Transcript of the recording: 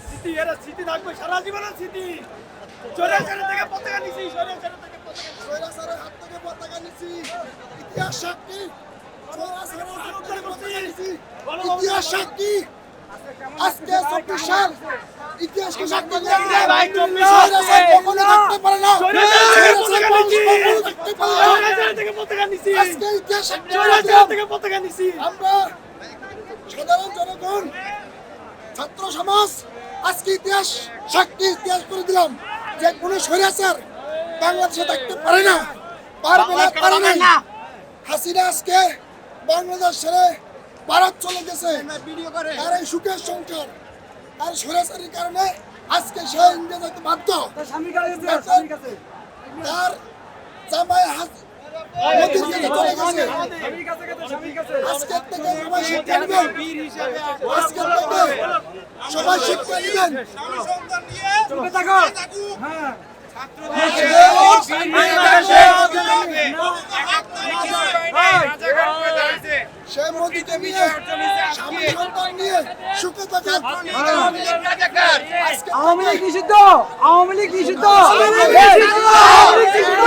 স্মৃতি, এরা স্মৃতি থাকবে সারা জীবনের স্মৃতি। স্বৈরাচারের থেকে পতাকা নিছি, স্বৈরাচারের থেকে পতাকা নিছি। স্বৈরাচারের হাত থেকে পতাকা নিছি। ইতিহাস সাক্ষী, স্বৈরাচারের হাত থেকে পতাকা নিছি। ইতিহাস সাক্ষী, আজকে 24 সাল ইতিহাসকে সাক্ষী করে দিলাম। ভাই, 24 স্বৈরাচার কখনো থাকতে পারে না। স্বৈরাচারের পতাকা নিছি। কখনো থাকতে পারে না। স্বৈরাচারের থেকে পতাকা নিছি। আজকে ইতিহাস সাক্ষী করে স্বৈরাচারের দিলাম। থেকে পতাকা নিছি। আমরা সাধারণ জনগণ, ছাত্র সমাজ আজকে ইতিহাস সাক্ষী, ইতিহাস করে দিলাম যে কোনো স্বৈরাচার বাংলাদেশে থাকতে পারে না, পারবে না, পারে নাই। হাসিনা আজকে বাংলাদেশ ছেড়ে ভারত চলে গেছে, আর এই সুখের সংসার আর স্বৈরাচারের কারণে আজকে সে ইন্ডিয়া যেতে বাধ্য। তার জামাই মোদির কাছে চলে গেছে। আজকের থেকে সবাই শিক্ষা নেবেন, আজকের থেকে সবাই শিক্ষা নেবেন। সে মোদিকে নিয়ে স্বামী সন্তান নিয়ে সুখে থাকেন। আওয়ামী লীগ নিষিদ্ধ, আওয়ামী লীগ নিষিদ্ধ, আওয়ামী লীগ নিষিদ্ধ।